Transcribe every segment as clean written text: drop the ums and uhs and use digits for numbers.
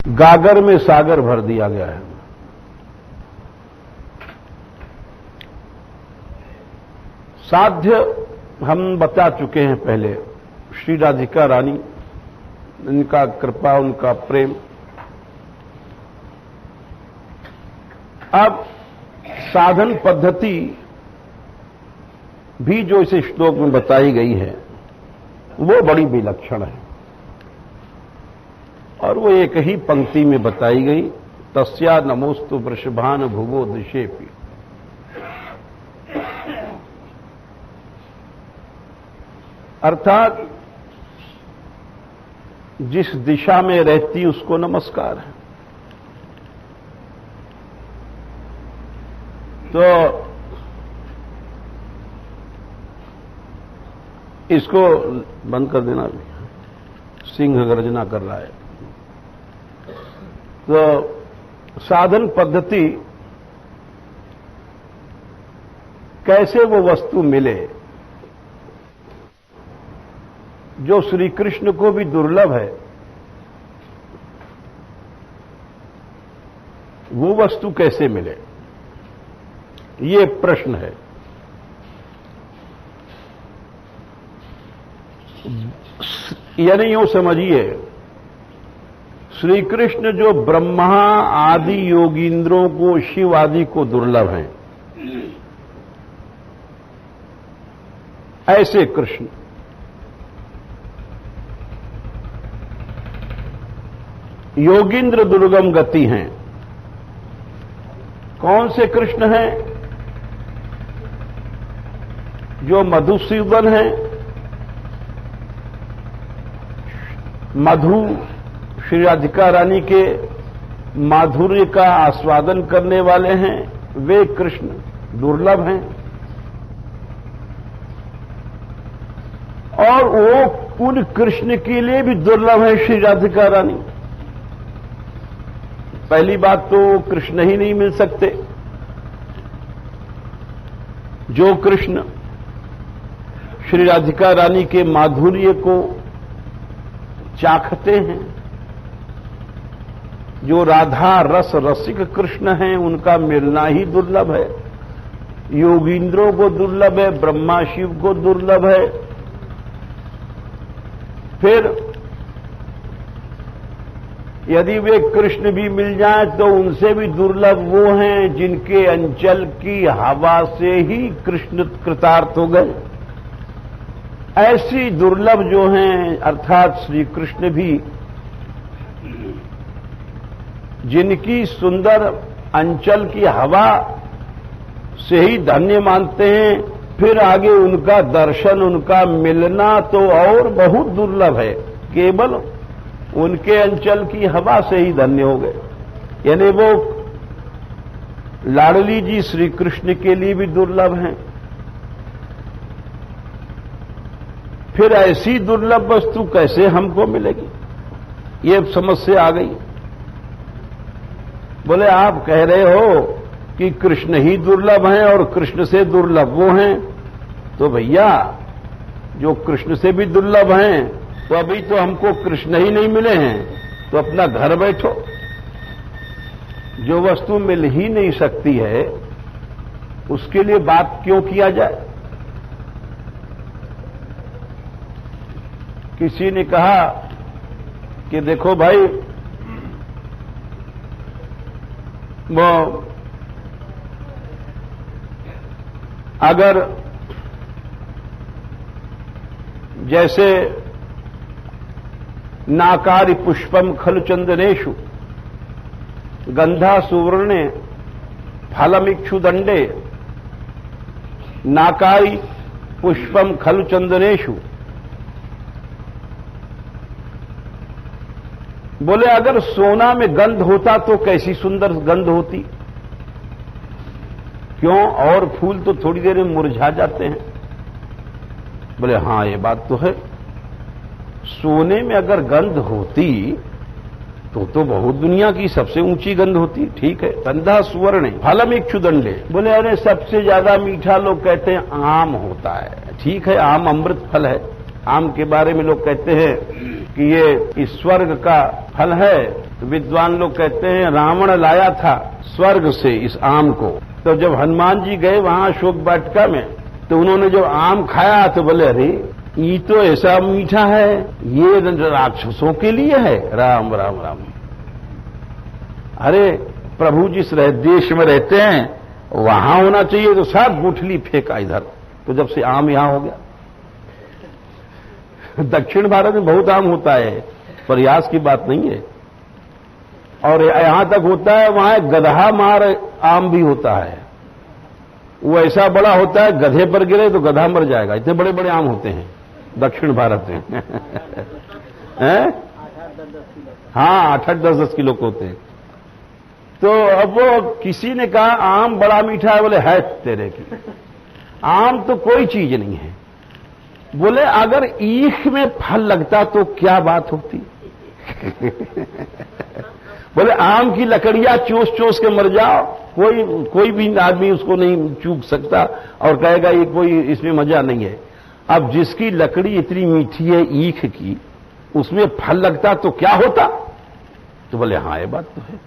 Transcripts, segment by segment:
गागर में सागर भर दिया गया है। साध्य हम बता चुके हैं पहले, श्री राधिका रानी, उनका कृपा, उनका प्रेम। अब साधन पद्धति भी जो इस श्लोक में बताई गई है वो बड़ी विलक्षण है, और वो एक ही पंक्ति में बताई गई, तस्या नमोस्तु वृषभान भुवो दिशेपि। अर्थात जिस दिशा में रहती उसको नमस्कार है। तो इसको बंद कर देना, सिंह गर्जना कर रहा है। तो साधन पद्धति, कैसे वो वस्तु मिले जो श्री कृष्ण को भी दुर्लभ है, वो वस्तु कैसे मिले, ये प्रश्न है। यानी यूं समझिए, श्री कृष्ण जो ब्रह्मा आदि योगींद्रों को, शिव आदि को दुर्लभ हैं, ऐसे कृष्ण योगींद्र दुर्गम गति हैं। कौन से कृष्ण हैं? जो मधुसूदन हैं, मधु, श्री राधिका रानी के माधुर्य का आस्वादन करने वाले हैं, वे कृष्ण दुर्लभ हैं। और वो उन कृष्ण के लिए भी दुर्लभ है श्री राधिका रानी। पहली बात तो कृष्ण ही नहीं मिल सकते। जो कृष्ण श्री राधिका रानी के माधुर्य को चाखते हैं, जो राधा रस रसिक कृष्ण हैं, उनका मिलना ही दुर्लभ है। योगींद्रों को दुर्लभ है, ब्रह्मा शिव को दुर्लभ है। फिर यदि वे कृष्ण भी मिल जाएं तो उनसे भी दुर्लभ वो हैं जिनके अंचल की हवा से ही कृष्ण कृतार्थ हो गए। ऐसी दुर्लभ जो हैं, अर्थात श्री कृष्ण भी, जिनकी सुंदर अंचल की हवा से ही धन्य मानते हैं, फिर आगे उनका दर्शन, उनका मिलना तो और बहुत दुर्लभ है। केवल उनके अंचल की हवा से ही धन्य हो गए। यानी वो लाडली जी श्री कृष्ण के लिए भी दुर्लभ हैं। फिर ऐसी दुर्लभ वस्तु कैसे हमको मिलेगी, ये समस्या आ गई। बोले आप कह रहे हो कि कृष्ण ही दुर्लभ हैं और कृष्ण से दुर्लभ वो हैं, तो भैया जो कृष्ण से भी दुर्लभ हैं, तो अभी तो हमको कृष्ण ही नहीं मिले हैं, तो अपना घर बैठो। जो वस्तु मिल ही नहीं सकती है उसके लिए बात क्यों किया जाए। किसी ने कहा कि देखो भाई, वो अगर जैसे नाकारी पुष्पम खलु चंदनेषु गंधा सुवर्णे फलमिक्षु दंडे, नाकारी पुष्पम खलु चंदनेषु। बोले अगर सोना में गंध होता तो कैसी सुंदर गंध होती, क्यों? और फूल तो थोड़ी देर में मुरझा जाते हैं। बोले हां, ये बात तो है। सोने में अगर गंध होती तो बहुत दुनिया की सबसे ऊंची गंध होती। ठीक है, गंधा सुवर्ण फलम इक्षु दंडे। बोले अरे सबसे ज्यादा मीठा लोग कहते हैं आम होता है। ठीक है, आम अमृत फल है। आम के बारे में लोग कहते हैं कि ये स्वर्ग का फल है, तो विद्वान लोग कहते हैं रावण लाया था स्वर्ग से इस आम को, तो जब हनुमान जी गए वहां अशोक वाटिका में, तो उन्होंने जब आम खाया तो बोले अरे ये तो ऐसा मीठा है, ये राक्षसों के लिए है। राम राम राम। अरे प्रभु जिस देश में रहते हैं वहां होना चाहिए, तो सब गुठली फेंका इधर, तो जब से आम यहां हो गया। दक्षिण भारत में बहुत आम होता है, प्रयास की बात नहीं है। और यहां तक होता है, वहां गधा मार आम भी होता है। वो ऐसा बड़ा होता है, गधे पर गिरे तो गधा मर जाएगा, इतने बड़े बड़े आम होते हैं दक्षिण भारत में। हैं? हाँ, 8-8, 10-10 किलो के होते हैं। तो अब वो किसी ने कहा आम बड़ा मीठा है, बोले है तेरे की, आम तो कोई चीज नहीं है। बोले अगर ईख में फल लगता तो क्या बात होती। बोले आम की लकड़ियां चूस चूस के मर जाओ, कोई भी आदमी उसको नहीं चूक सकता और कहेगा ये कोई इसमें मजा नहीं है। अब जिसकी लकड़ी इतनी मीठी है ईख की, उसमें फल लगता तो क्या होता। तो बोले हाँ ये बात तो है।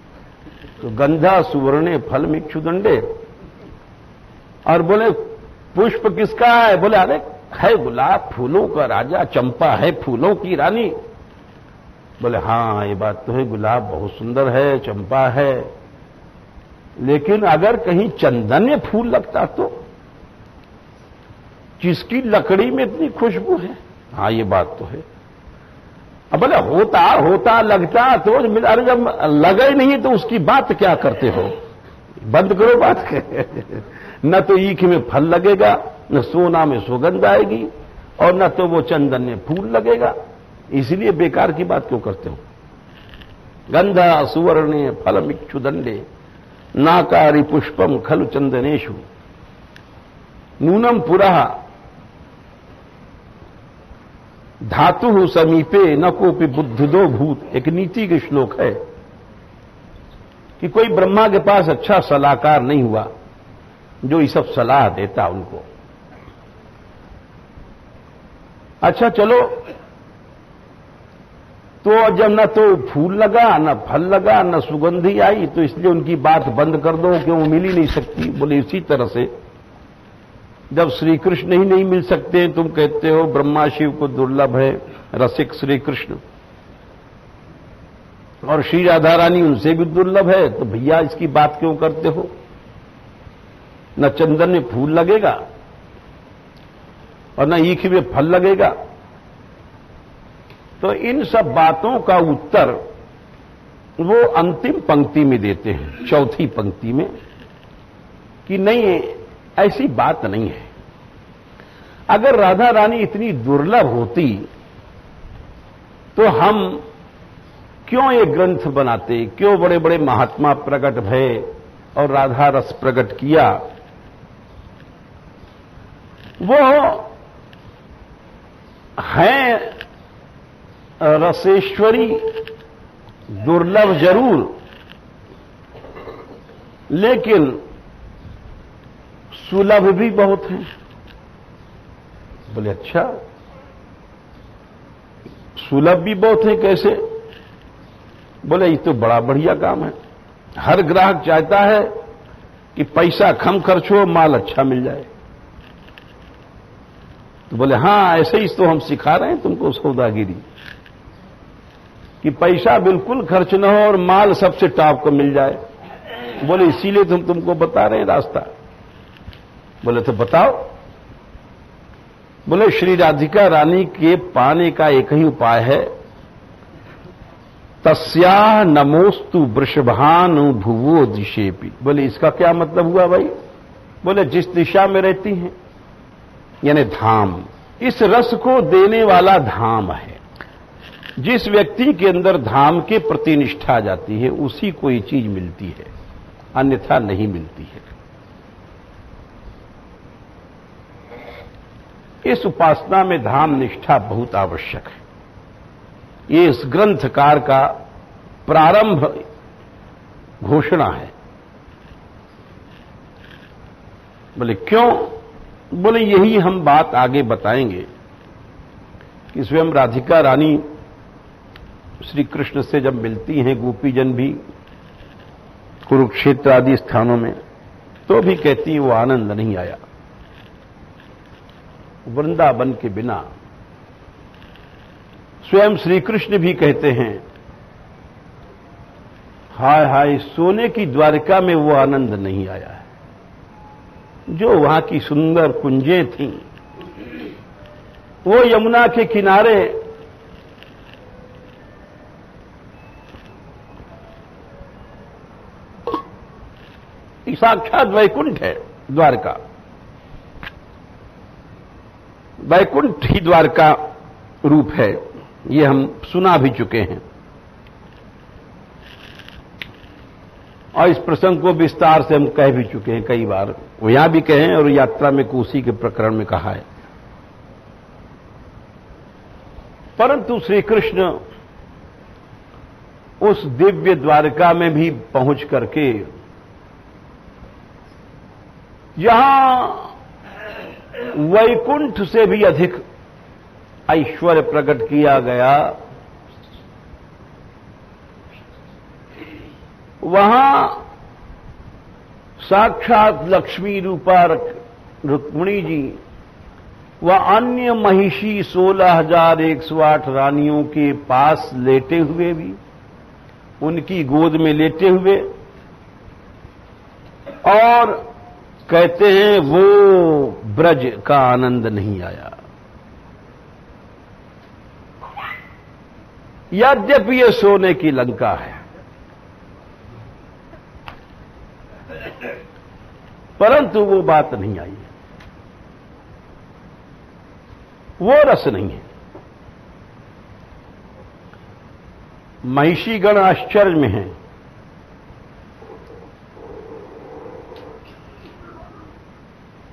तो गंधा सुवर्णे फल मिक्षुदंडे। और बोले पुष्प किसका है, बोले अरे है गुलाब फूलों का राजा, चंपा है फूलों की रानी। बोले हाँ ये बात तो है, गुलाब बहुत सुंदर है, चंपा है, लेकिन अगर कहीं चंदन फूल लगता तो, जिसकी लकड़ी में इतनी खुशबू है। हाँ ये बात तो है। अब बोले होता लगता तो, अरे जब लगा ही नहीं तो उसकी बात क्या करते हो, बंद करो बात। न तो ईख में फल लगेगा, न सोना में सुगंध आएगी, और न तो वो चंदन में फूल लगेगा, इसलिए बेकार की बात क्यों करते हो। गंधा सुवर्णे फलमिक्षुदंडे नाकारी पुष्पम खलु चंदनेशु नूनम पुरः धातु समीपे न कोपि बुद्धिदो भूत। एक नीति के श्लोक है कि कोई ब्रह्मा के पास अच्छा सलाहकार नहीं हुआ जो ये सब सलाह देता उनको। अच्छा चलो, तो जब न तो फूल लगा, न फल लगा, न सुगंधी आई, तो इसलिए उनकी बात बंद कर दो कि वो मिल ही नहीं सकती। बोले इसी तरह से जब श्री कृष्ण ही नहीं मिल सकते, तुम कहते हो ब्रह्मा शिव को दुर्लभ है रसिक श्री कृष्ण, और श्री राधा रानी उनसे भी दुर्लभ है, तो भैया इसकी बात क्यों करते हो। न चंदन में फूल लगेगा और न ईख में फल लगेगा। तो इन सब बातों का उत्तर वो अंतिम पंक्ति में देते हैं, चौथी पंक्ति में, कि नहीं ऐसी बात नहीं है। अगर राधा रानी इतनी दुर्लभ होती तो हम क्यों ये ग्रंथ बनाते, क्यों बड़े बड़े महात्मा प्रकट भये और राधा रस प्रकट किया। वो हैं रसेश्वरी, दुर्लभ जरूर, लेकिन सुलभ भी बहुत हैं। बोले अच्छा, सुलभ भी बहुत है, कैसे। बोले ये तो बड़ा बढ़िया काम है। हर ग्राहक चाहता है कि पैसा कम खर्च हो, माल अच्छा मिल जाए। तो बोले हाँ ऐसे ही तो हम सिखा रहे हैं तुमको सौदागिरी, कि पैसा बिल्कुल खर्च न हो और माल सबसे टॉप को मिल जाए। बोले इसीलिए तुमको बता रहे हैं रास्ता। बोले तो बताओ। बोले श्री राधिका रानी के पाने का एक ही उपाय है, तस्या नमोस्तु वृषभानु भुवो दिशेपि। बोले इसका क्या मतलब हुआ भाई। बोले जिस दिशा में रहती हैं, यानी धाम, इस रस को देने वाला धाम है। जिस व्यक्ति के अंदर धाम के प्रति निष्ठा आ जाती है उसी को ये चीज मिलती है, अन्यथा नहीं मिलती है। इस उपासना में धाम निष्ठा बहुत आवश्यक है। ये इस ग्रंथकार का प्रारंभ घोषणा है। बोले क्यों। बोले यही हम बात आगे बताएंगे कि स्वयं राधिका रानी श्री कृष्ण से जब मिलती हैं गोपीजन भी कुरुक्षेत्र आदि स्थानों में, तो भी कहती हैं वो आनंद नहीं आया वृंदावन के बिना। स्वयं श्री कृष्ण भी कहते हैं, हाय हाय सोने की द्वारका में वो आनंद नहीं आया है जो वहां की सुंदर कुंजें थीं, वो यमुना के किनारे साक्षात वैकुंठ है द्वारका, वैकुंठ ही द्वारका रूप है, ये हम सुना भी चुके हैं और इस प्रसंग को विस्तार से हम कह भी चुके हैं कई बार, वो यहां भी कहे और यात्रा में कोसी के प्रकरण में कहा है। परंतु श्री कृष्ण उस दिव्य द्वारका में भी पहुंच करके जहां वैकुंठ से भी अधिक ऐश्वर्य प्रकट किया गया, वहां साक्षात लक्ष्मी रूपा रुक्मिणी जी व अन्य महिषी 16,108 रानियों के पास लेटे हुए भी, उनकी गोद में लेटे हुए, और कहते हैं वो ब्रज का आनंद नहीं आया। यद्यपि ये सोने की लंका है, परंतु वो बात नहीं आई है, वो रस नहीं है। महिषीगण आश्चर्य में हैं,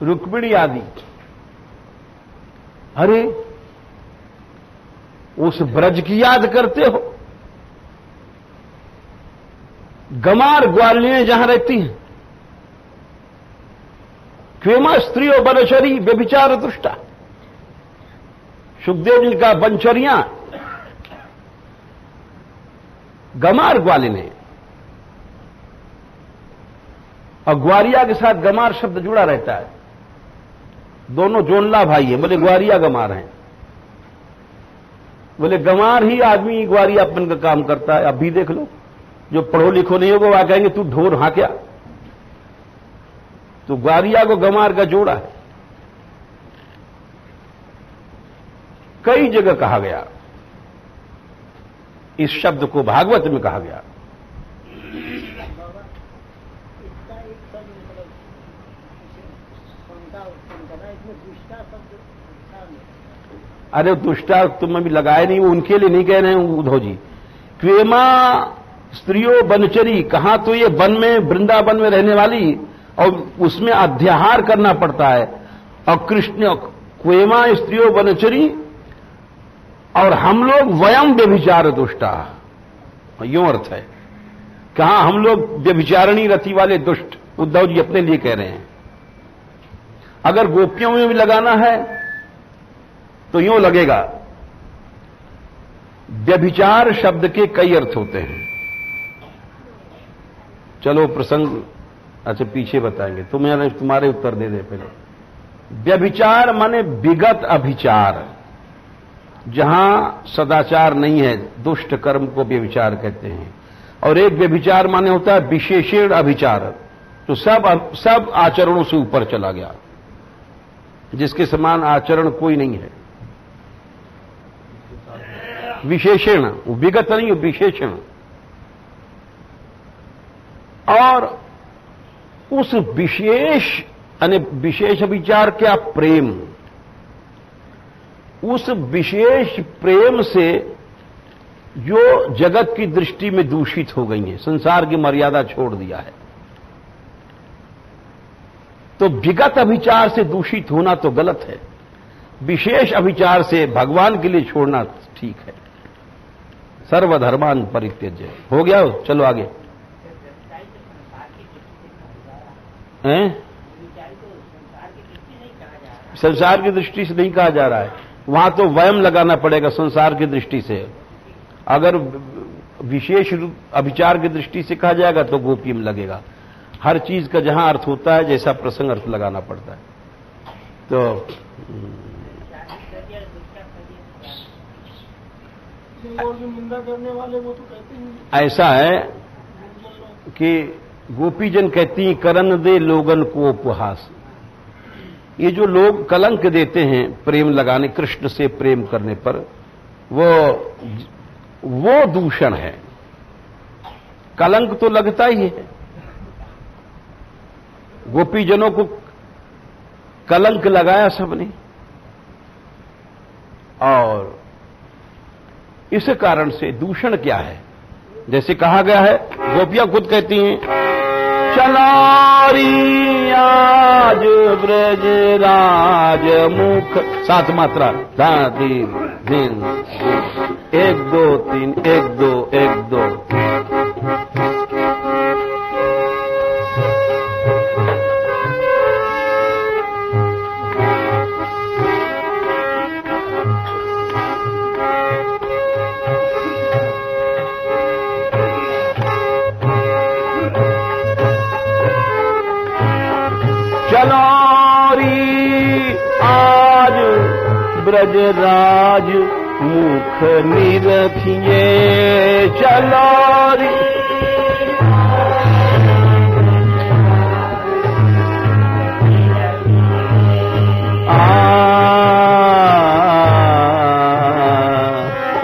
रुक्मिणी आदि, अरे उस ब्रज की याद करते हो? गमार ग्वालियां जहां रहती हैं, क्वेमा स्त्रियों बनचरी व्यभिचार दुष्टा, सुखदेव जी का बनचरियां गमार ग्वालिने, और ग्वारिया के साथ गमार शब्द जुड़ा रहता है, दोनों जोनला भाई हैं, बोले ग्वारिया गमार हैं, बोले गमार ही आदमी ग्वारियापन का काम करता है। अब भी देख लो, जो पढ़ो लिखो नहीं होगा वह कहेंगे तू ढोर हाँ क्या, तो ग्वारिया को गमार का जोड़ा है। कई जगह कहा गया, इस शब्द को भागवत में कहा गया। अरे दुष्टा तुम भी लगाए नहीं, वो उनके लिए नहीं कह रहे हैं उद्धव जी। क्वेमा स्त्रियों बनचरी, कहां तो ये वन में वृंदावन में रहने वाली, और उसमें अध्याहार करना पड़ता है, और कृष्ण क्वेमा स्त्रियों बनचरी, और हम लोग वयम व्यभिचार दुष्टा, यूं अर्थ है, कहां हम लोग व्यभिचारणी रति वाले दुष्ट, उद्धव जी अपने लिए कह रहे हैं। अगर गोपियों में भी लगाना है तो यूं लगेगा, व्यभिचार शब्द के कई अर्थ होते हैं। चलो प्रसंग अच्छा पीछे बताएंगे, तुम्हारे उत्तर दे दे पहले। व्यभिचार माने विगत अभिचार, जहां सदाचार नहीं है, दुष्ट कर्म को व्यभिचार कहते हैं। और एक व्यभिचार माने होता है विशेषण अभिचार, तो सब आचरणों से ऊपर चला गया, जिसके समान आचरण कोई नहीं है। विशेषण, विगत नहीं, विशेषण। और उस विशेष यानी विशेष विचार क्या, प्रेम, उस विशेष प्रेम से जो जगत की दृष्टि में दूषित हो गई है, संसार की मर्यादा छोड़ दिया है। तो विगत अभिचार से दूषित होना तो गलत है, विशेष अभिचार से भगवान के लिए छोड़ना ठीक है। सर्वधर्मान परित्यज्य, हो गया हो, चलो आगे। संसार की दृष्टि से नहीं कहा जा रहा है, वहां तो वयम लगाना पड़ेगा संसार की दृष्टि से। अगर विशेष अभिचार की दृष्टि से कहा जाएगा तो गोपी में लगेगा। हर चीज का जहां अर्थ होता है जैसा प्रसंग अर्थ लगाना पड़ता है। तो निंदा करने वाले वो तो कहते हैं ऐसा है कि गोपीजन कहती करन दे लोगन को उपहास। ये जो लोग कलंक देते हैं प्रेम लगाने, कृष्ण से प्रेम करने पर, वो दूषण है। कलंक तो लगता ही है। गोपीजनों को कलंक लगाया सबने, और इस कारण से दूषण क्या है? जैसे कहा गया है, गोपियां खुद कहती हैं, चलारी आज ब्रज राज मुख, 7 मात्रा, 3 दिन 1 2 3 1 2 1 2। चलारी आज ब्रजराज मुख निरखिए, चलारी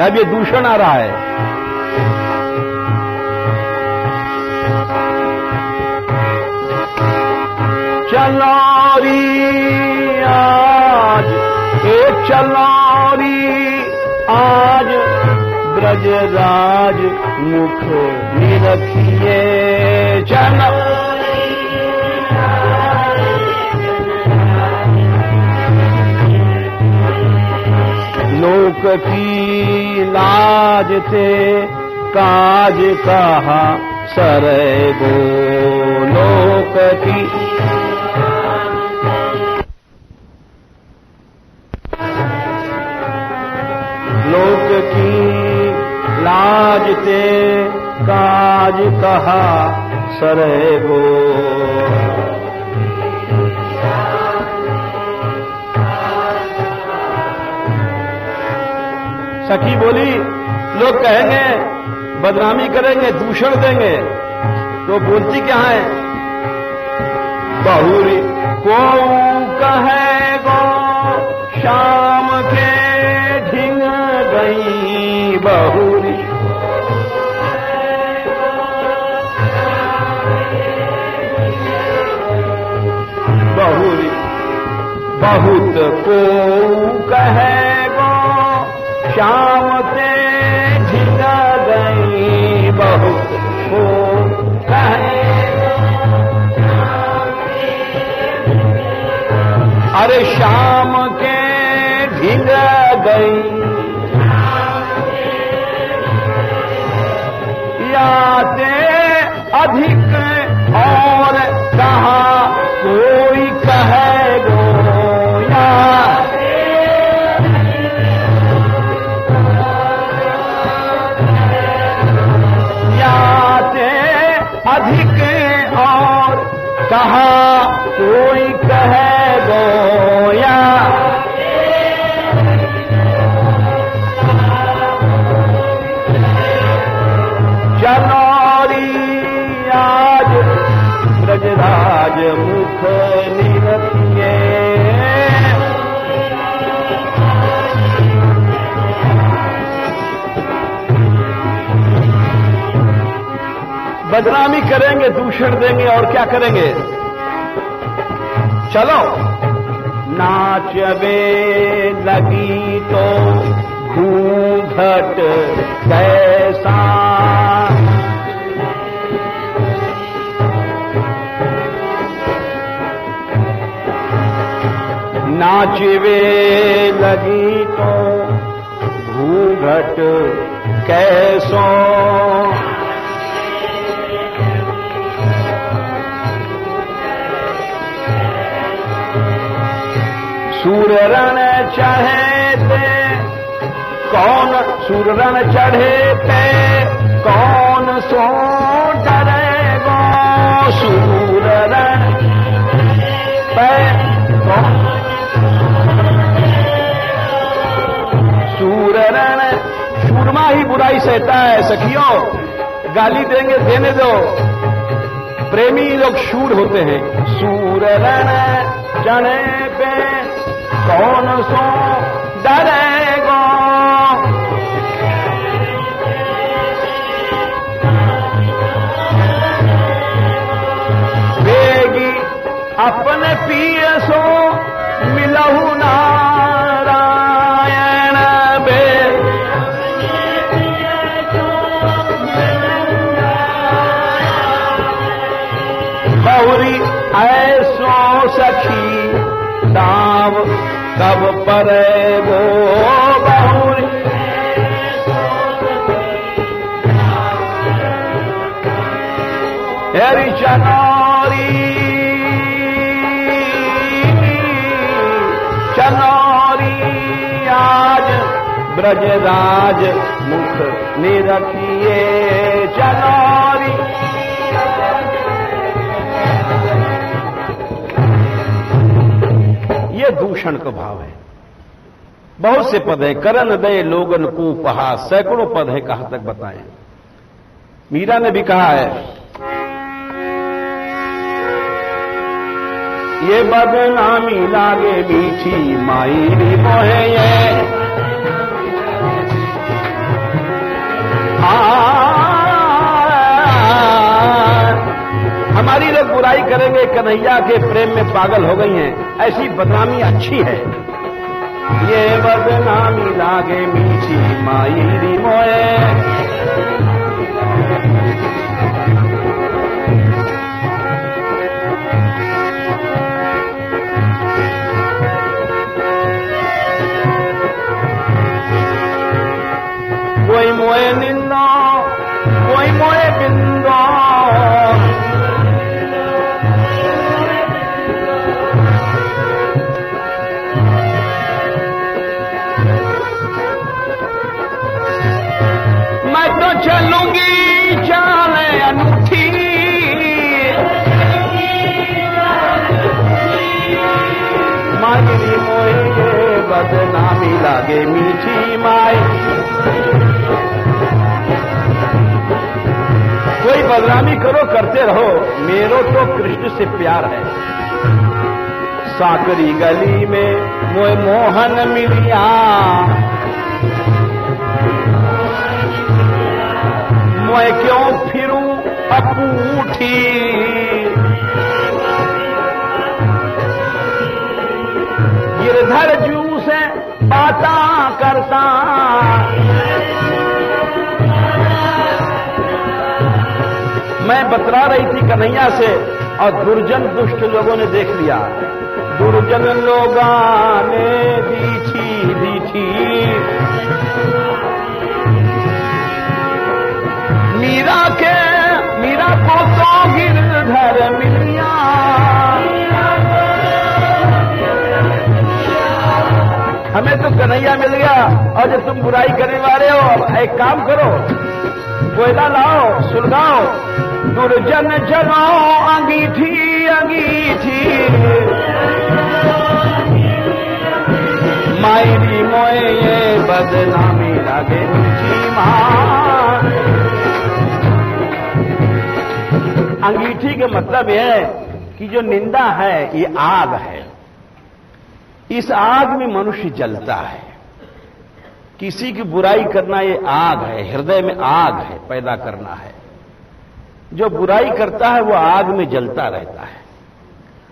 अब ये दूषण आ रहा है। चलारी आज, एक चलारी आज ब्रजराज मुख निरखिए, चलारी लोक की लाज से काज कहा सरे गो, लोक की लोक की लाज ते काज कहा सरे गो। सखी बोली, लोग कहेंगे, बदनामी करेंगे, दूषण देंगे, तो बोलती क्या है? बहुरी को कहेगो शाम के ढिंग गई बहुरी, बहुरी बहुत को कहेगो शाम से ढिंग गई, बहुत को कहेगो, अरे शाम के ढिंग गई, याते अधिक और कहा कोई कहेगो, याते अधिक और कहा कोई कहेगो, या चलारी आज ब्रजराज मुख निरखिए, बदनामी करेंगे, दूषण देंगे, और क्या करेंगे? चलो नाचवे लगी तो घूंघट कैसा, नाचवे लगी तो घूंघट कैसो, सूर रण चढ़े थे कौन सूररण चढ़े पे कौन सो डरेगो, सूररण पे कौन, सूररण, सूरमा ही बुराई सहता है। सखियों, गाली देंगे देने दो, प्रेमी लोग शूर होते हैं। सूररण चढ़े पे कौन सो डरेगो, वेगी अपने पिय सो मिलहु नारायण, बहुरी ऐसो सखी दाव कब परे गो, बहुरी हेरी चनौरी, चनौरी आज ब्रजराज मुख निरखिए, चनौरी। ये दूषण का भाव है। बहुत से पद है, करन दे लोगन को उपहास, सैकड़ों पद है, कहां तक बताएं। मीरा ने भी कहा है, ये बदनामी लागे मीठी मायरी मोहे ये, हमारी लोग बुराई करेंगे, कन्हैया के प्रेम में पागल हो गई हैं, ऐसी बदनामी अच्छी है। ये बदनामी लागे मीठी मायरी मोहे, कोई मोए निंदो, कोई मोए बिंदो, मैं तो चलूंगी चाले अनूठी, मायरी मोए बदनामी लागे मीठी माई। कोई बदनामी करो, करते रहो, मेरो तो कृष्ण से प्यार है। साकरी गली में मोए मोहन मिलिया, मैं क्यों फिरूं अपूठी, गिरधर जू से बाता करता, मैं बतरा रही थी कन्हैया से, और दुर्जन दुष्ट लोगों ने देख लिया। दुर्जन लोगां ने दीठी दीठी, मीरा को तो गिरधर मिलिया, हमें तो कन्हैया मिल गया। और जब तुम बुराई करने वाले हो, एक काम करो, कोयला लाओ, सुलगाओ, दुर्जन जनो अंगीठी अंगीठी, मायरी मोए ये बदनामी लागे मीठी मां। अंगीठी के मतलब यह है कि जो निंदा है ये आग है, इस आग में मनुष्य जलता है। किसी की बुराई करना ये आग है, हृदय में आग है, पैदा करना है। जो बुराई करता है वो आग में जलता रहता है।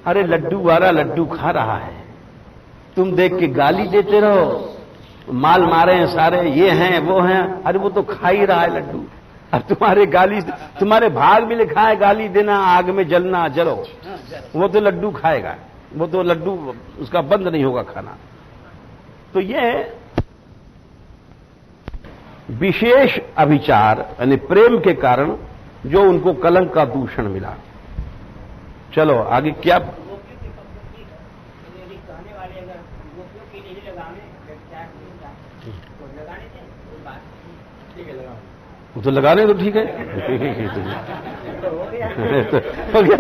अरे लड्डू वाला लड्डू खा रहा है, तुम देख के गाली देते रहो, माल मारे हैं सारे, ये हैं वो हैं, अरे वो तो खा ही रहा है लड्डू। अब तुम्हारे गाली, तुम्हारे भाग में लिखा है गाली देना, आग में जलना, जलो, वो तो लड्डू खाएगा, वो तो लड्डू उसका बंद नहीं होगा खाना। तो ये विशेष अभिचार यानी प्रेम के कारण जो उनको कलंक का दूषण मिला। चलो आगे क्या, तो लगाने तो ठीक है। हो गया।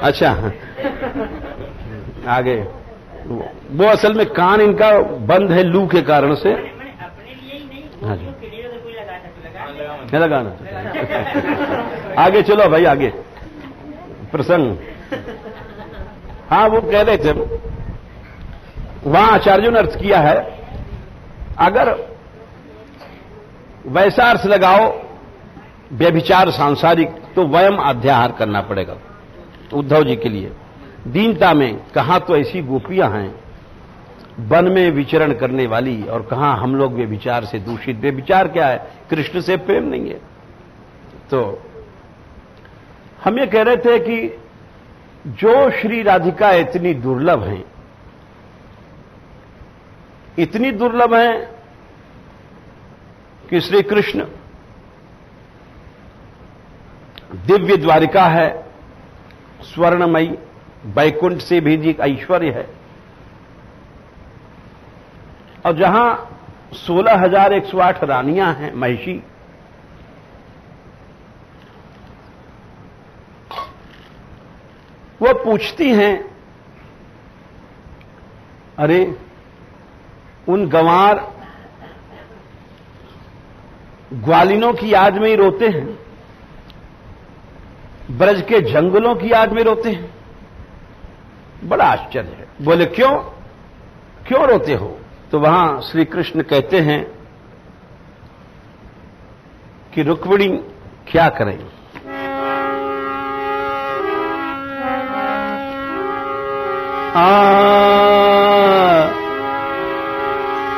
अच्छा, आगे वो असल में कान इनका बंद है लू के कारण से। हाँ जी, लगाना। आगे चलो भाई, आगे प्रसंग। हाँ, वो कह रहे थे, वहां आचार्यों ने अर्थ किया है, अगर वैसा अर्थ लगाओ व्यभिचार सांसारिक, तो वयम अध्याहार करना पड़ेगा उद्धव जी के लिए। दीनता में कहां तो ऐसी गोपियां हैं वन में विचरण करने वाली, और कहां हम लोग व्यभिचार से दूषित। व्यभिचार क्या है? कृष्ण से प्रेम नहीं है। तो हम ये कह रहे थे कि जो श्री राधिका इतनी दुर्लभ हैं, इतनी दुर्लभ हैं कि श्री कृष्ण दिव्य द्वारिका है, स्वर्णमयी, वैकुंठ से भी अधिक ऐश्वर्य है, और जहां 16,108 रानियां हैं महिषी, वो पूछती हैं, अरे उन गंवार ग्वालिनों की याद में ही रोते हैं, ब्रज के जंगलों की याद में रोते हैं। बड़ा आश्चर्य है। बोले क्यों क्यों रोते हो? तो वहां श्री कृष्ण कहते हैं कि रुक्मिणी क्या करें,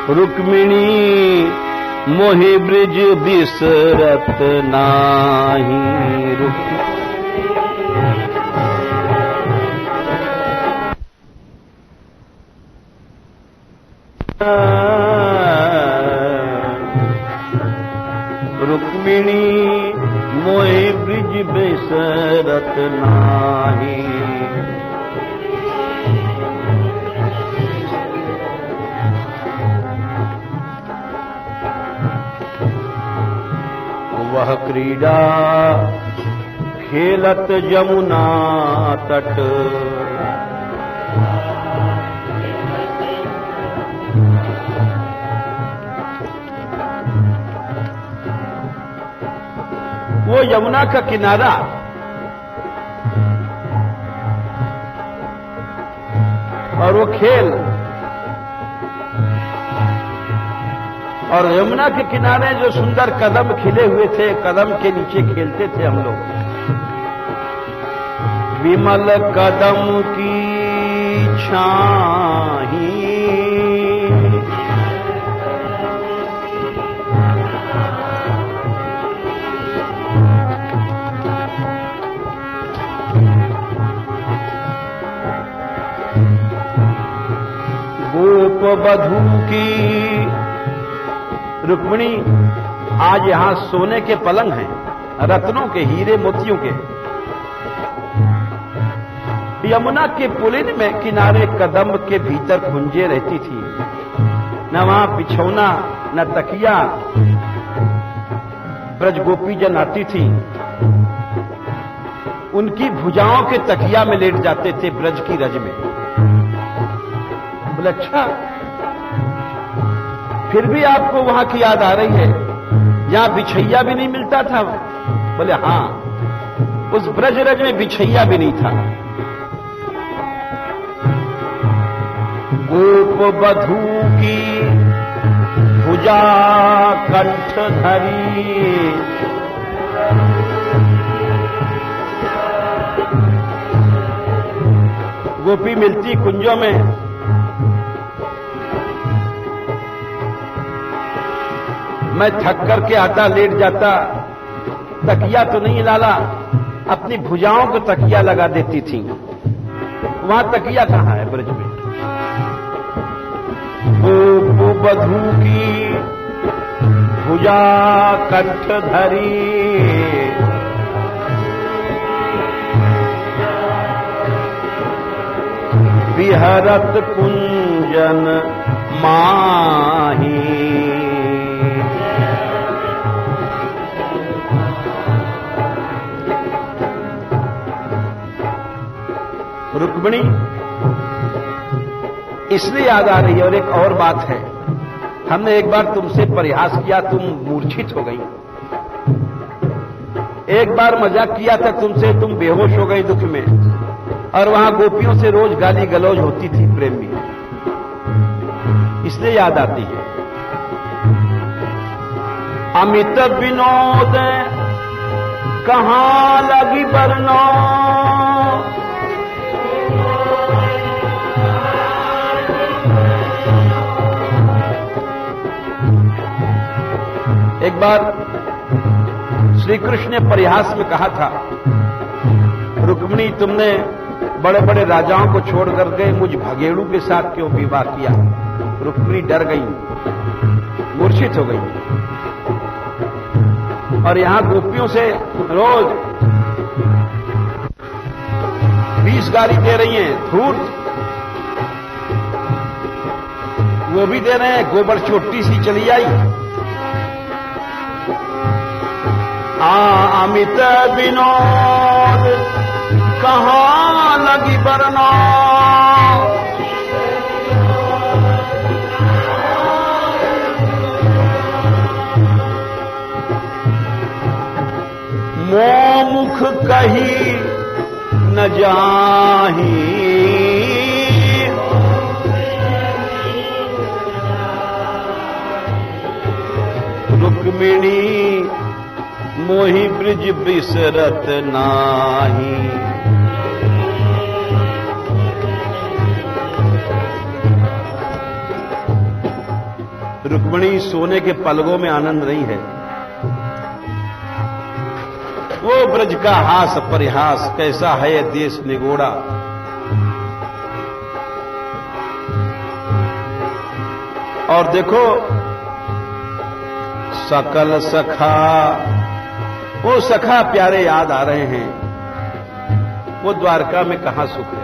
रुक्मिणी मोहि ब्रिज बिसरत नाही। रुक्मिणी मोहि ब्रिज बिसरत नाही। वह क्रीड़ा खेलत जमुना तट, वो यमुना का किनारा और वो खेल, और यमुना के किनारे जो सुंदर कदम खिले हुए थे, कदम के नीचे खेलते थे हम लोग। विमल कदम की छाही, गोप बधू की। रुक्मिणी आज यहां सोने के पलंग हैं, रत्नों के, हीरे मोतियों के। यमुना के पुलिन में किनारे कदम के भीतर कुंजे रहती थी, न वहां बिछौना न तकिया। ब्रज गोपी जन आती थी, उनकी भुजाओं के तकिया में लेट जाते थे ब्रज की रज में। बोले अच्छा, फिर भी आपको वहां की याद आ रही है? यहां बिछैया भी नहीं मिलता था? बोले हां, उस ब्रज रज में बिछैया भी नहीं था। गोप बधू की भुजा कंठ धरी, गोपी मिलती कुंजों में, मैं थक करके आता, लेट जाता, तकिया तो नहीं लाला, अपनी भुजाओं को तकिया लगा देती थी। वहां तकिया कहां है ब्रज में? गोप बधू की भुजा कंठ धरी, विहरत कुंजन माही। रुक्मिणी इसलिए याद आ रही है। और एक और बात है, हमने एक बार तुमसे परिहास किया, तुम मूर्छित हो गई। एक बार मजाक किया था तुमसे, तुम बेहोश हो गई दुख में। और वहां गोपियों से रोज गाली गलौज होती थी प्रेम में, इसलिए याद आती है। अमित विनोद कहां लगी बरनो, एक बार श्री कृष्ण ने परिहास में कहा था, रुक्मिणी तुमने बड़े बड़े राजाओं को छोड़ करके मुझ भगेड़ू के साथ क्यों विवाह किया। रुक्मिणी डर गई, मूर्छित हो गई। और यहां गोपियों से रोज 20 गाली दे रही हैं, धूर्त वो भी दे रहे हैं, गोबर चोटी सी चली आई। अमित विनोद कहां लगी बरना, मोह मुख कही न जाही, रुक्मिणी मोहि ब्रिज बिसरत नाही। रुक्मिणी सोने के पलकों में आनंद नहीं है। वो ब्रज का हास परिहास कैसा है देश निगोड़ा। और देखो सकल सखा, वो सखा प्यारे याद आ रहे हैं। वो द्वारका में कहां सुख है।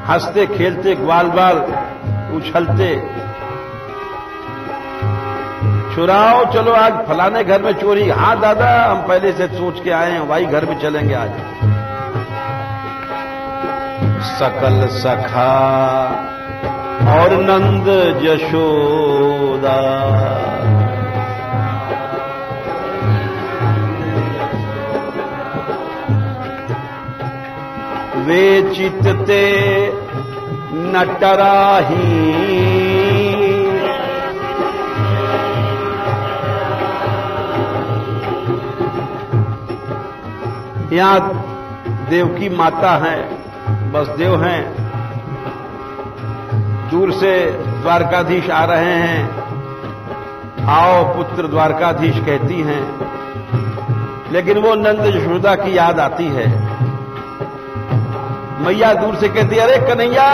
हंसते खेलते ग्वाल बाल उछलते, चुराओ चलो आज फलाने घर में चोरी। हां दादा हम पहले से सोच के आए हैं, वही घर में चलेंगे आज। सकल सखा और नंद यशोदा, वे चित्ते नटराही, यहां देवकी माता है, वसुदेव हैं, दूर से द्वारकाधीश आ रहे हैं। आओ पुत्र द्वारकाधीश कहती हैं, लेकिन वो नंद यशोदा की याद आती है। मैया दूर से कहती है, अरे कन्हैया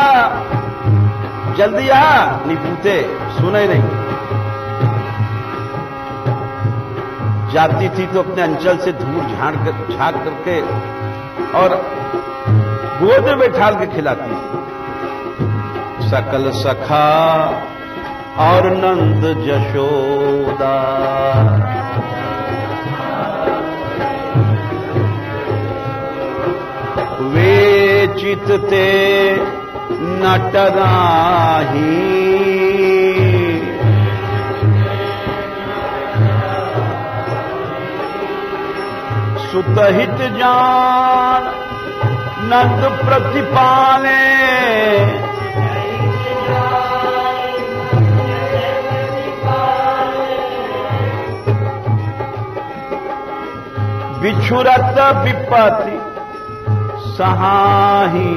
जल्दी आ, नहीं पूछते, सुने नहीं। जाती थी तो अपने अंचल से धूल झांक करके और गोद में बैठा के खिलाती थी। सकल सखा और नंद यशोदा, वे चित्ते नटराही, सुतहित जान नंद प्रतिपाले, बिछुरत विपत्ति सहाही।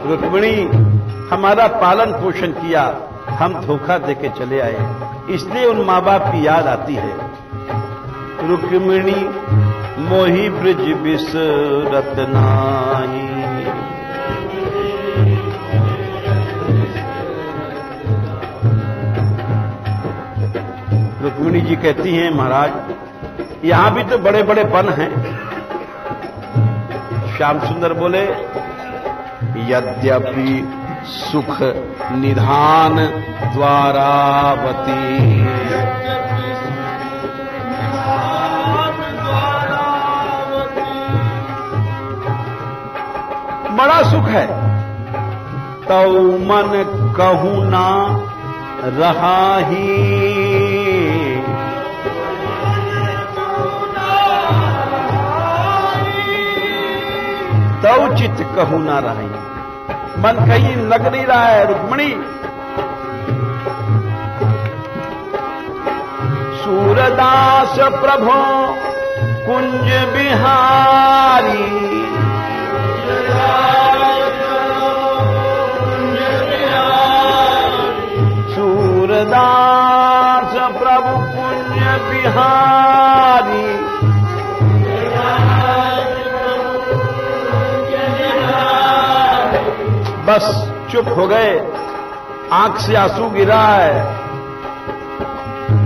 रुक्मिणी हमारा पालन पोषण किया, हम धोखा देके चले आए, इसलिए उन माँ बाप की याद आती है। रुक्मिणी मोहि ब्रिज बिसरत नाही, रुक्मिणी जी कहती हैं, महाराज यहां भी तो बड़े बड़े वन हैं। श्याम सुंदर बोले, यद्यपि सुख निधान द्वारावती, बड़ा सुख है। तो मन कहूं ना रहा ही, तो चित कहूं ना रही। मन कहीं लग नहीं रहा है। रुक्मिणी सूरदास प्रभो कुंज बिहारी, सूरदास प्रभु कुंज बिहारी, बस चुप हो गए, आंख से आंसू गिरा है।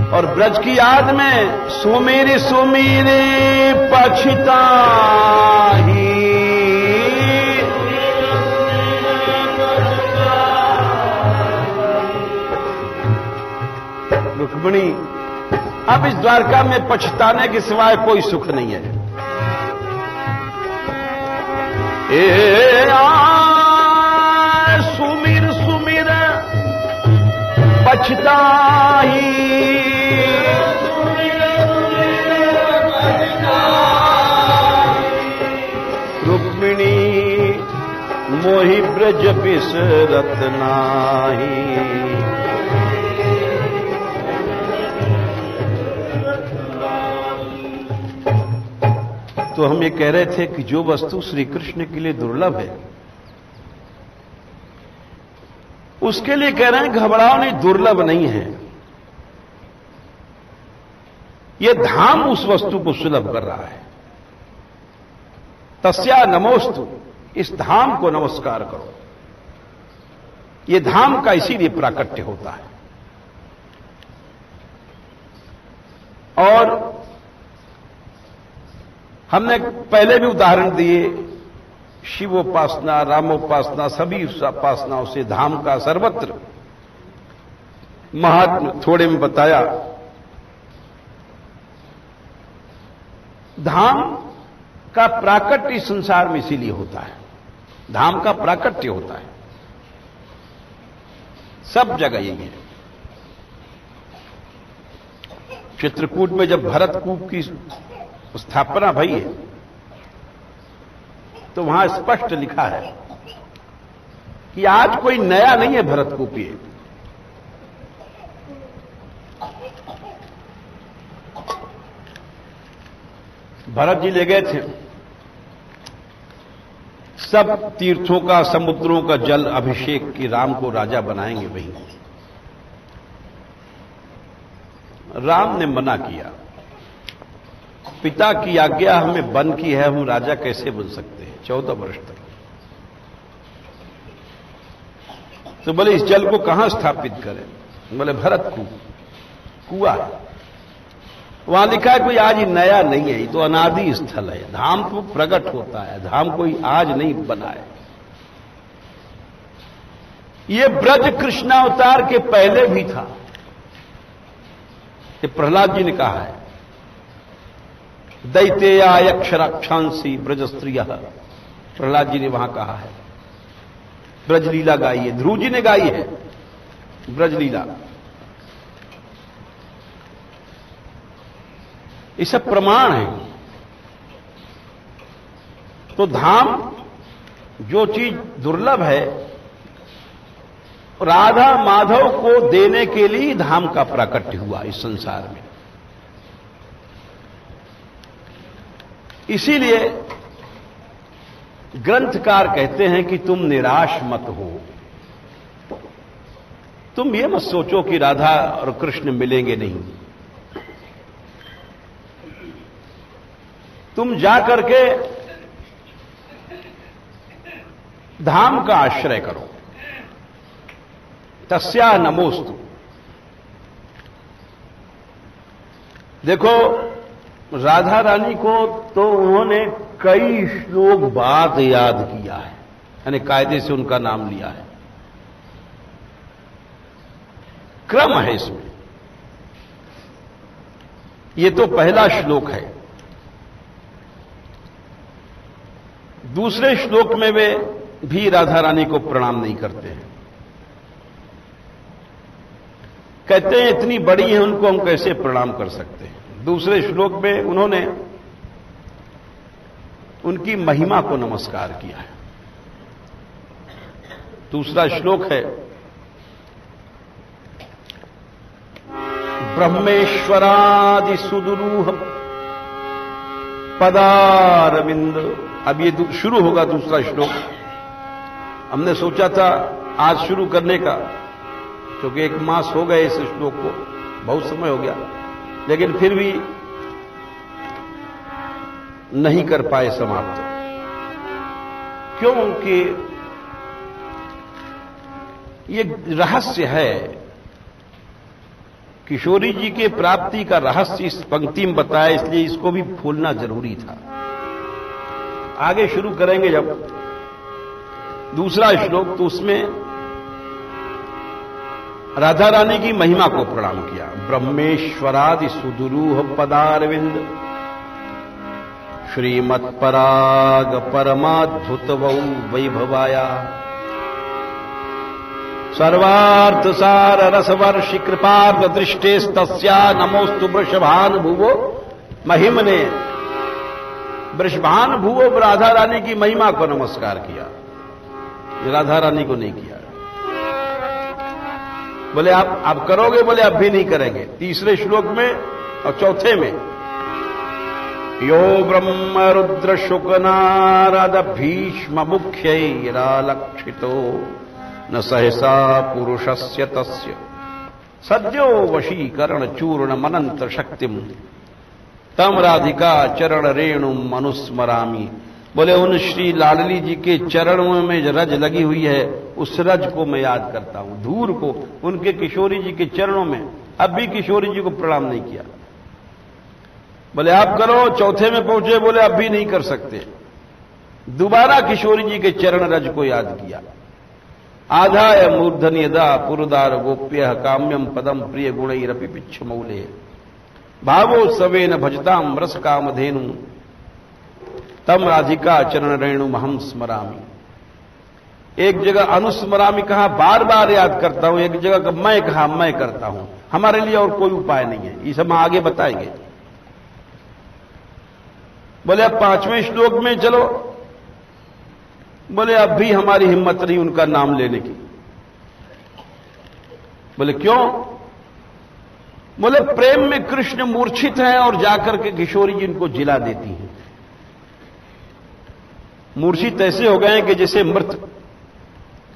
और ब्रज की याद में सुमीरे सुमीरे पछताही, रुक्मिणी अब इस द्वारका में पछताने के सिवाय कोई सुख नहीं है। सुमीर सुमीर पछताही, रुक्मिणी मोहि ब्रज बिसरत नाही। तो हम ये कह रहे थे कि जो वस्तु श्री कृष्ण के लिए दुर्लभ है उसके लिए कह रहे हैं घबराओ नहीं, दुर्लभ नहीं है। ये धाम उस वस्तु को सुलभ कर रहा है। तस्या नमोस्तु, इस धाम को नमस्कार करो। ये धाम का इसीलिए प्राकट्य होता है। और हमने पहले भी उदाहरण दिए, शिवोपासना, रामोपासना, सभी उपासनाओं से धाम का सर्वत्र महात्म्य थोड़े में बताया। धाम का प्राकट्य इस संसार में इसीलिए होता है, धाम का प्राकट्य होता है, सब जगह यही है। चित्रकूट में जब भरतकूप की स्थापना भई है तो वहां स्पष्ट लिखा है कि आज कोई नया नहीं है भरतकूप। ये भरत जी ले गए थे, सब तीर्थों का, समुद्रों का जल अभिषेक की राम को राजा बनाएंगे। वहीं राम ने मना किया, पिता की आज्ञा हमें बन की है, हम राजा कैसे बन सकते हैं 14 वर्ष तक। तो बोले इस जल को कहां स्थापित करें? बोले भरतकूप, कुआं है। वहां लिखा है कोई आज नया नहीं है, ये तो अनादि स्थल है। धाम तो प्रकट होता है, धाम कोई आज नहीं बना है। ये ब्रज कृष्णावतार के पहले भी था। ये प्रहलाद जी ने कहा है, दैतेया यक्षराक्षांसी ब्रज स्त्रिय, प्रहलाद जी ने वहां कहा है। ब्रजलीला गाई है, ध्रुव जी ने गाई है ब्रजलीला। ये सब प्रमाण है। तो धाम जो चीज दुर्लभ है, राधा माधव को देने के लिए धाम का प्राकट्य हुआ इस संसार में। इसीलिए ग्रंथकार कहते हैं कि तुम निराश मत हो। तुम ये मत सोचो कि राधा और कृष्ण मिलेंगे नहीं। तुम जाकर के धाम का आश्रय करो। तस्या नमोस्तु। देखो राधा रानी को तो उन्होंने कई श्लोक बाद याद किया है, यानी कायदे से उनका नाम लिया है। क्रम है इसमें। ये तो पहला श्लोक है। दूसरे श्लोक में वे भी राधा रानी को प्रणाम नहीं करते हैं। कहते हैं इतनी बड़ी है, उनको हम कैसे प्रणाम कर सकते हैं। दूसरे श्लोक में उन्होंने उनकी महिमा को नमस्कार किया है। दूसरा श्लोक है ब्रह्मेश्वरादि सुदुरूह पदारविंद। अब ये शुरू होगा दूसरा श्लोक। हमने सोचा था आज शुरू करने का, क्योंकि 1 मास हो गए इस श्लोक को, बहुत समय हो गया, लेकिन फिर भी नहीं कर पाए समाप्त। क्योंकि ये रहस्य है, किशोरी जी के प्राप्ति का रहस्य इस पंक्ति में बताया, इसलिए इसको भी खोलना जरूरी था। आगे शुरू करेंगे जब दूसरा श्लोक, तो उसमें राधा रानी की महिमा को प्रणाम किया। ब्रह्मेश्वरादि सुदुरूह पदारविंद श्रीमत्पराग परमाद्भुत वैभवाया सर्वार्थ सार रसवर्षि कृपार्थ दृष्टेस्तस्या नमोस्तु वृषभान भुवो महिमने। वृषभान भुवो राधा रानी की महिमा को नमस्कार किया, राधा रानी को नहीं किया। बोले आप करोगे? बोले अब भी नहीं करेंगे। तीसरे श्लोक में और चौथे में यो ब्रह्म रुद्र शुक नारद भीष्म मुख्यैरालक्षितो न सहसा पुरुषस्य तस्य सद्यो वशीकरण चूर्ण मनंत्र शक्तिम तम राधिका चरण रेणु मनुस्मरामी। बोले उन श्री लाडली जी के चरणों में जो रज लगी हुई है, उस रज को मैं याद करता हूं, धूर को, उनके किशोरी जी के चरणों में। अब भी किशोरी जी को प्रणाम नहीं किया। बोले आप करो, चौथे में पहुंचे, बोले अब भी नहीं कर सकते। दोबारा किशोरी जी के चरण रज को याद किया। आधाय मूर्धन यदा पुरुदार गोप्य काम्यम पदम प्रिय गुणैरपि पिच्छ मौले भावो सवेन भजताम रस कामधेनु तम राधिका चरण रेणु महम स्मरामी। एक जगह अनुस्मरामी कहा, बार बार याद करता हूं। एक जगह मैं कहा, मैं करता हूं। हमारे लिए और कोई उपाय नहीं है, ये सब हम आगे बताएंगे। बोले अब 5वें श्लोक में चलो। बोले अब भी हमारी हिम्मत नहीं उनका नाम लेने की। बोले क्यों? बोले प्रेम में कृष्ण मूर्छित हैं और जाकर के किशोरी जी इनको जिला देती हैं। मूर्छित ऐसे हो गए हैं कि जैसे मृत,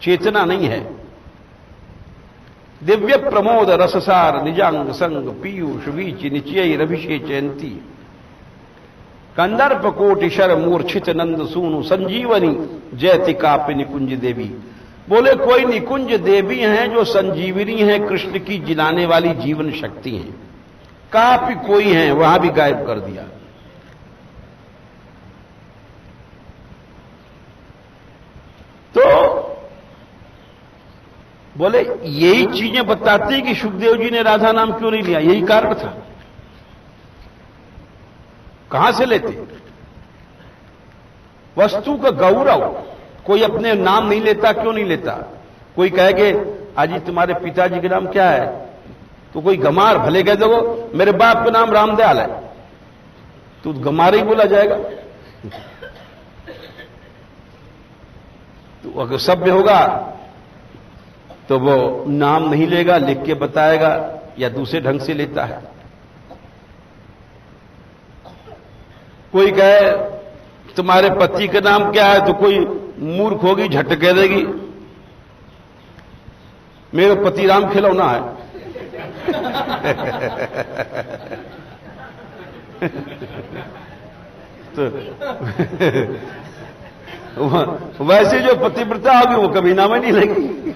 चेतना नहीं है। दिव्य प्रमोद रससार निजांग संग पीयूष वीच निचय रभिषेचयंती कंदर्प कोटि शर मूर्छित नंद सूनु संजीवनी जयति कापि निकुंज देवी। बोले कोई निकुंज देवी हैं जो संजीवनी है, कृष्ण की जिलाने वाली जीवन शक्ति है। कापि कोई है, वहां भी गायब कर दिया। तो बोले यही चीजें बताती हैं कि सुखदेव जी ने राधा नाम क्यों नहीं लिया। यही कारण था। कहां से लेते? वस्तु का गौरव। कोई अपने नाम नहीं लेता, क्यों नहीं लेता? कोई कहेगे अजी तुम्हारे पिताजी के नाम क्या है, तो कोई गमार भले कह दो मेरे बाप का नाम रामदयाल है, तो गमार ही बोला जाएगा। तो अगर सभ्य होगा तो वो नाम नहीं लेगा, लिख के बताएगा, या दूसरे ढंग से लेता है। कोई कहे तुम्हारे पति का नाम क्या है, तो कोई मूर्ख होगी झट कह देगी मेरे पति राम खिलौना है। तो वैसे जो पतिव्रता होगी वो कभी नाम ही नहीं लेगी,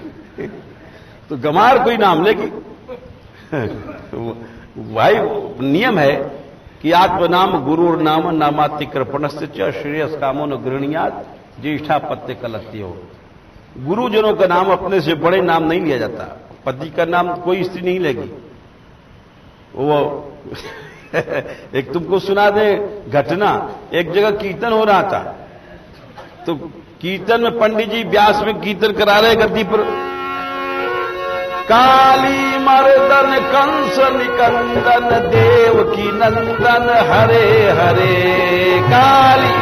तो गमार कोई नाम लेगी। भाई नियम है कि आत्मनाम गुरुर नाम नामाति कृपणस्य च श्रेयस कामो न गृहणीयात ज्येष्ठा पत्य कलत्य हो। गुरुजनों का नाम अपने से बड़े नाम नहीं लिया जाता। पति का नाम कोई स्त्री नहीं लेगी। वो एक तुमको सुना दे घटना। एक जगह कीर्तन हो रहा था, तो कीर्तन में पंडित जी व्यास में कीर्तन करा रहे गद्दी पर, काली मर्दन कंस निकंदन देव की नंदन हरे हरे काली।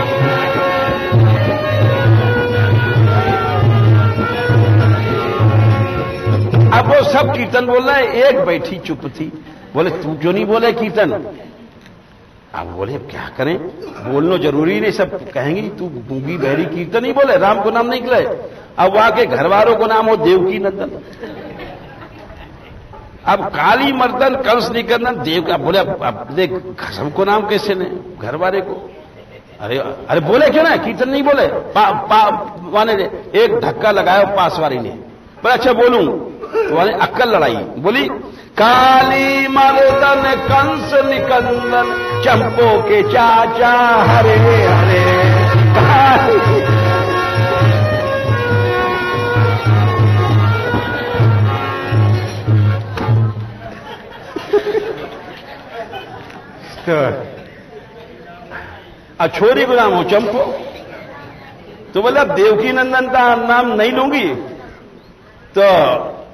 अब वो सब कीर्तन बोल रहे हैं, एक बैठी चुप थी। बोले तू क्यों नहीं बोले कीर्तन? अब बोले क्या करें, बोलना जरूरी नहीं, सब कहेंगे तू गूंगी बहरी कीर्तन नहीं बोले, राम को नाम नहीं निकले। अब वहां के घर वालों को नाम हो देवकी नंदन। अब काली मर्दन कंस निकंदन देव का बोले, अब देख सबको नाम कैसे ने घर वाले को? अरे अरे बोले क्यों ना, कीर्तन नहीं बोले? माने एक धक्का लगाया पासवारी ने, बोले अच्छा बोलूं तो वाले अक्कल लड़ाई। बोली काली मर्दन कंस निकंदन चंपो के चाचा हरे हरे छोरी को नाम हो चंपो, तो बोले अब देवकी नंदन का नाम नहीं लूंगी, तो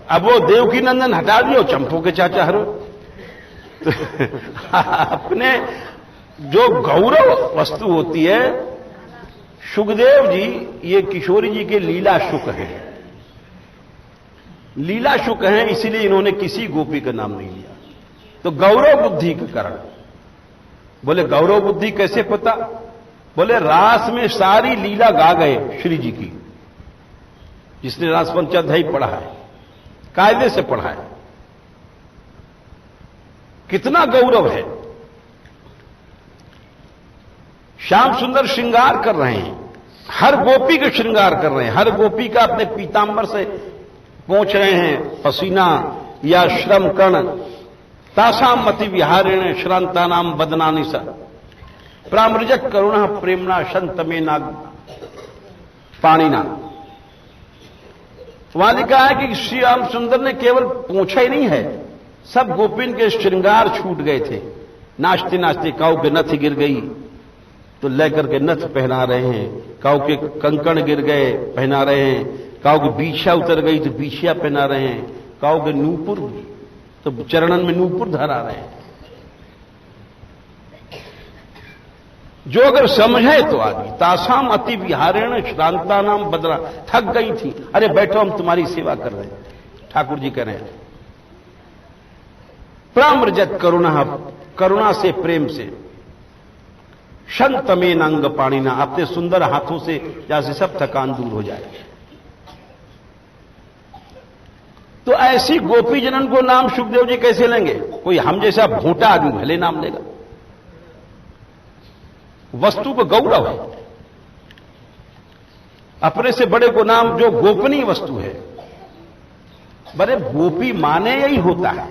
अब वो देवकी नंदन हटा दियो, चंपो के चाचा हरो। तो अपने जो गौरव वस्तु होती है, सुखदेव जी ये किशोरी जी के लीला शुक हैं, लीला शुक हैं, इसीलिए इन्होंने किसी गोपी का नाम नहीं लिया। तो गौरव बुद्धि के कारण। बोले गौरव बुद्धि कैसे पता? बोले रास में सारी लीला गा गए श्री जी की, जिसने रास पंचाध्यायी पढ़ा है, कायदे से पढ़ा है, कितना गौरव है। श्याम सुंदर श्रृंगार कर रहे हैं, हर गोपी का श्रृंगार कर रहे हैं, हर गोपी का अपने पीतांबर से पहुंच रहे हैं पसीना या श्रम कण। तासाम मति विहारेण श्रांतानाम बदनानि सा प्रामृजक करुणा प्रेमणा शंतमे नाग पाणिना। वहां लिखा है कि श्री राम सुंदर ने केवल पूछा ही नहीं है, सब गोपिन के श्रृंगार छूट गए थे। नाचते नाचते काऊ के नथ गिर गई तो लेकर के नथ पहना रहे हैं, काऊ के कंकण गिर गए पहना रहे हैं, काऊ की बीछा उतर गई तो बीछिया पहना रहे हैं, काऊ के नूपुर तो चरणन में नूपुर धरा रहे हैं। जो अगर समझे तो आदमी, तासाम अति विहारेण श्रांता नाम बदला, थक गई थी, अरे बैठो हम तुम्हारी सेवा कर रहे हैं, ठाकुर जी कह रहे हैं। प्रामृजत करुणा, करुणा से प्रेम से, शंतमे नांग पाणिना, अपने सुंदर हाथों से जैसे सब थकान दूर हो जाए। तो ऐसी गोपी जनन को नाम सुखदेव जी कैसे लेंगे? कोई हम जैसा भोटा आदमी भले नाम लेगा। वस्तु को गौरव है, अपने से बड़े को नाम जो गोपनीय वस्तु है। बड़े गोपी माने यही होता है।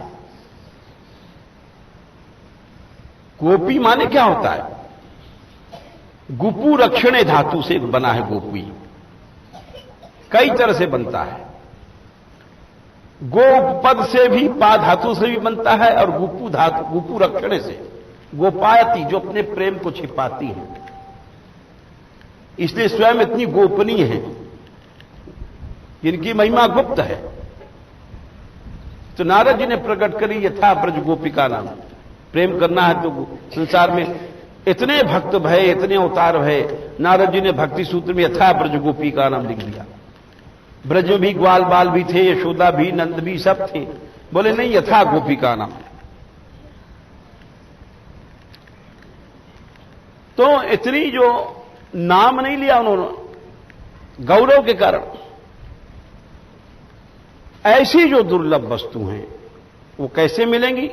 गोपी माने क्या होता है? गुपु रक्षणे धातु से बना है गोपी, कई तरह से बनता है। गोप पद से भी, पा धातु से भी बनता है, और गुपु धातु, गुपु रक्षणे से, गोपायती जो अपने प्रेम को छिपाती है, इसलिए स्वयं इतनी गोपनीय है, जिनकी महिमा गुप्त है। तो नारद जी ने प्रकट करी यथा ब्रज गोपिका नाम। प्रेम करना है तो संसार में इतने भक्त भय, इतने अवतार भय, नारद जी ने भक्ति सूत्र में यथा ब्रज गोपिका नाम लिख दिया। ब्रज में भी ग्वाल बाल भी थे, यशोदा भी, नंद भी, सब थे। बोले नहीं, यथा गोपिका नाम। तो इतनी जो नाम नहीं लिया उन्होंने गौरव के कारण। ऐसी जो दुर्लभ वस्तु हैं वो कैसे मिलेंगी?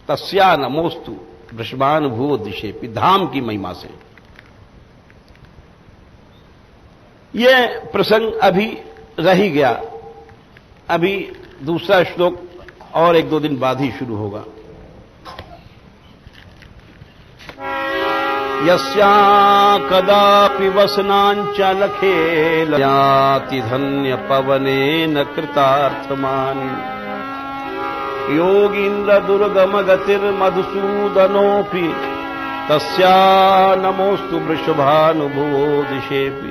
तस्या नमोस्तु वृषभान भूव दिशेपि, धाम की महिमा से। ये प्रसंग अभी रह ही गया, अभी दूसरा श्लोक और एक दो दिन बाद ही शुरू होगा। यस्या कदापि वसनांच लखेलयाति धन्य पवनेन कृतार्थमानि योगीन्द्र दुर्गम गतिर्मधुसूदनोऽपि तस्या नमोस्तु वृषभानुभुवो दिशेपि